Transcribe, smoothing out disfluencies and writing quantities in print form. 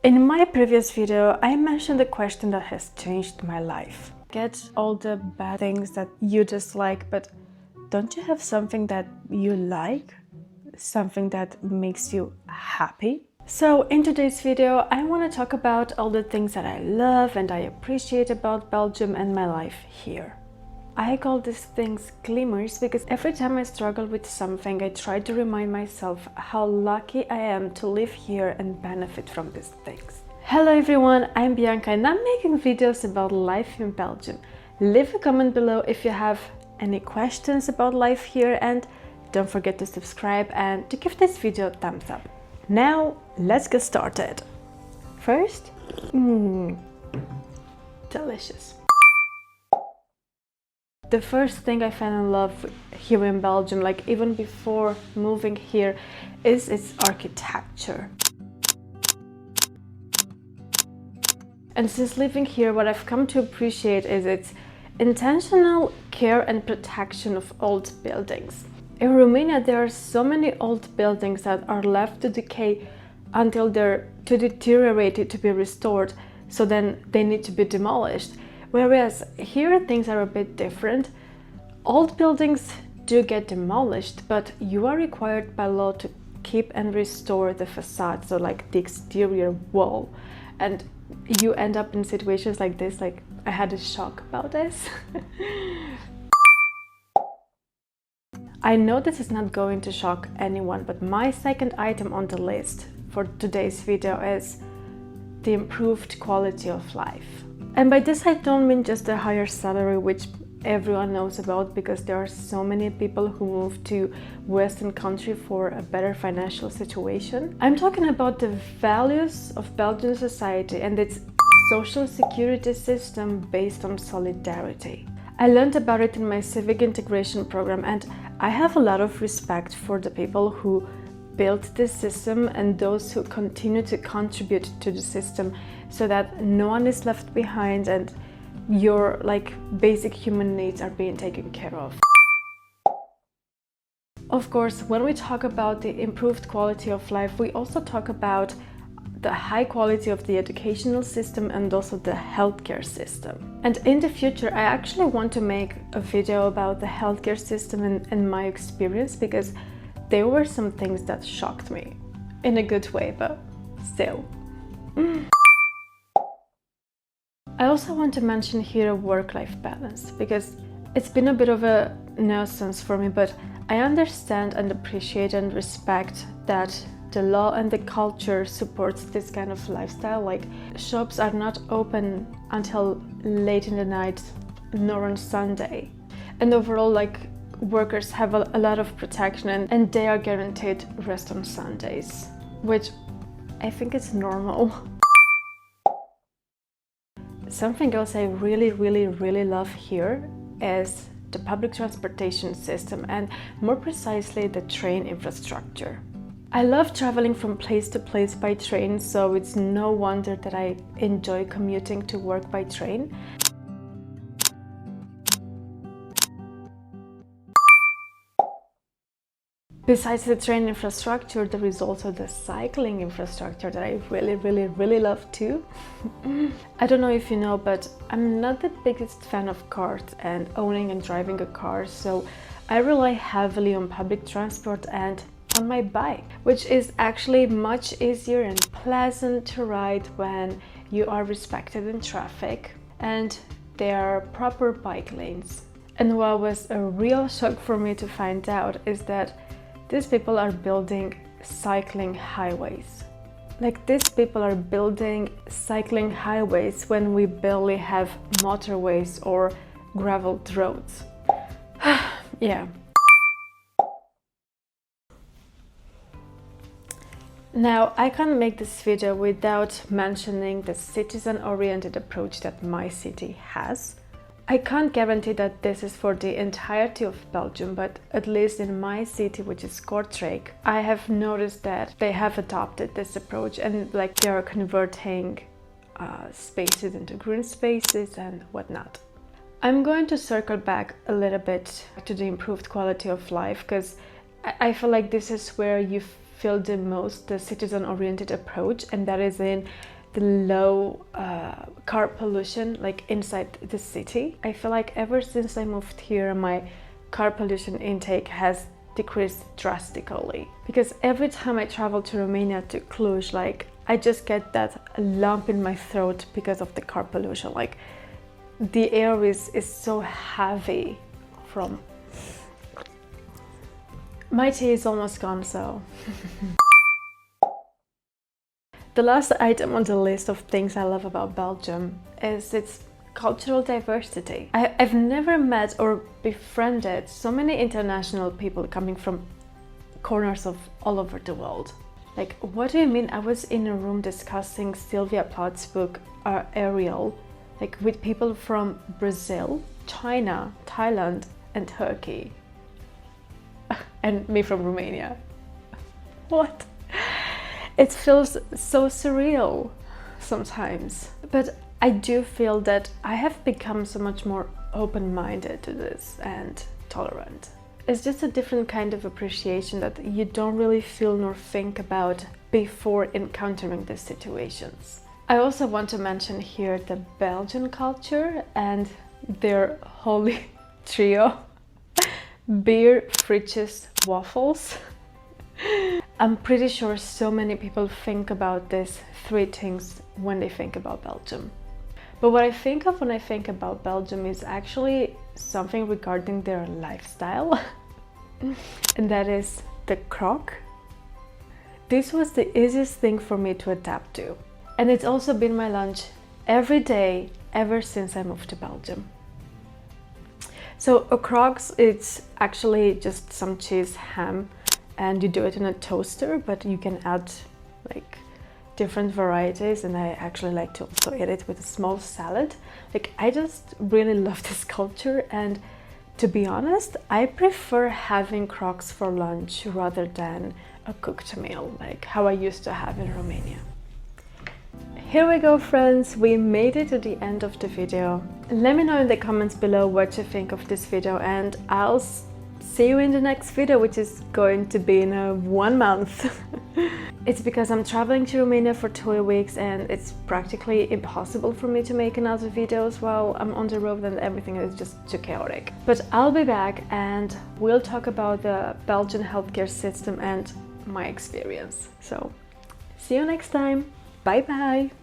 In my previous video, I mentioned a question that has changed my life. Get all the bad things that you dislike, but don't you have something that you like? Something that makes you happy? So in today's video, I want to talk about all the things that I love and I appreciate about Belgium and my life here. I call these things glimmers because every time I struggle with something, I try to remind myself how lucky I am to live here and benefit from these things. Hello everyone, I'm Bianca and I'm making videos about life in Belgium. Leave a comment below if you have any questions about life here, and don't forget to subscribe and to give this video a thumbs up. Now, let's get started. First, delicious. The first thing I fell in love with here in Belgium, like even before moving here, is its architecture. And since living here, what I've come to appreciate is its intentional care and protection of old buildings. In Romania, there are so many old buildings that are left to decay until they're too deteriorated to be restored, so then they need to be demolished. Whereas here things are a bit different. Old buildings do get demolished, but you are required by law to keep and restore the facade, so like the exterior wall. And you end up in situations like this, like I had a shock about this. I know this is not going to shock anyone, but my second item on the list for today's video is the improved quality of life. And by this I don't mean just a higher salary, which everyone knows about because there are so many people who move to Western country for a better financial situation. I'm talking about the values of Belgian society and its social security system based on solidarity. I learned about it in my civic integration program, and I have a lot of respect for the people who built this system and those who continue to contribute to the system so that no one is left behind and your basic human needs are being taken care of. Of course, when we talk about the improved quality of life, we also talk about the high quality of the educational system and also the healthcare system. And in the future, I actually want to make a video about the healthcare system and my experience, because there were some things that shocked me in a good way, but still. I also want to mention here a work-life balance, because it's been a bit of a nuisance for me, but I understand and appreciate and respect that the law and the culture supports this kind of lifestyle. Like, shops are not open until late in the night, nor on Sunday. And overall, workers have a lot of protection and they are guaranteed rest on Sundays, which I think is normal. Something else I really love here is the public transportation system, and more precisely the train infrastructure. I love traveling from place to place by train, so it's no wonder that I enjoy commuting to work by train. Besides the train infrastructure, there is also the cycling infrastructure that I really love too. I don't know if you know, but I'm not the biggest fan of cars and owning and driving a car, so I rely heavily on public transport and on my bike, which is actually much easier and pleasant to ride when you are respected in traffic and there are proper bike lanes. And what was a real shock for me to find out is that these people are building cycling highways. Like, these people are building cycling highways when we barely have motorways or graveled roads. Yeah. Now, I can't make this video without mentioning the citizen-oriented approach that my city has. I can't guarantee that this is for the entirety of Belgium, but at least in my city, which is Kortrijk, I have noticed that they have adopted this approach and they are converting spaces into green spaces and whatnot. I'm going to circle back a little bit to the improved quality of life, because I feel like this is where you feel the most the citizen-oriented approach, and that is in the low car pollution like inside the city. I feel like ever since I moved here, my car pollution intake has decreased drastically, because every time I travel to Romania, to Cluj, like I just get that lump in my throat because of the car pollution. Like the air is so heavy from... My tea is almost gone, so... The last item on the list of things I love about Belgium is its cultural diversity. I've never met or befriended so many international people coming from corners of all over the world. Like, what do you mean? I was in a room discussing Sylvia Plath's book, Ariel, like with people from Brazil, China, Thailand and Turkey. And me from Romania. What? It feels so surreal sometimes. But I do feel that I have become so much more open-minded to this and tolerant. It's just a different kind of appreciation that you don't really feel nor think about before encountering these situations. I also want to mention here the Belgian culture and their holy trio: beer, frites, waffles. I'm pretty sure so many people think about these three things when they think about Belgium. But what I think of when I think about Belgium is actually something regarding their lifestyle. And that is the croc. This was the easiest thing for me to adapt to. And it's also been my lunch every day ever since I moved to Belgium. So a crocs, it's actually just some cheese, ham, and you do it in a toaster, but you can add like different varieties, and I actually like to also eat it with a small salad. Like, I just really love this culture, and to be honest, I prefer having crocs for lunch rather than a cooked meal, like how I used to have in Romania. Here we go, friends, we made it to the end of the video. Let me know in the comments below what you think of this video, and I'll see you in the next video, which is going to be in 1 month. It's because I'm traveling to Romania for 2 weeks and it's practically impossible for me to make another videos while I'm on the road, and everything is just too chaotic. But I'll be back and we'll talk about the Belgian healthcare system and my experience. So see you next time. Bye bye.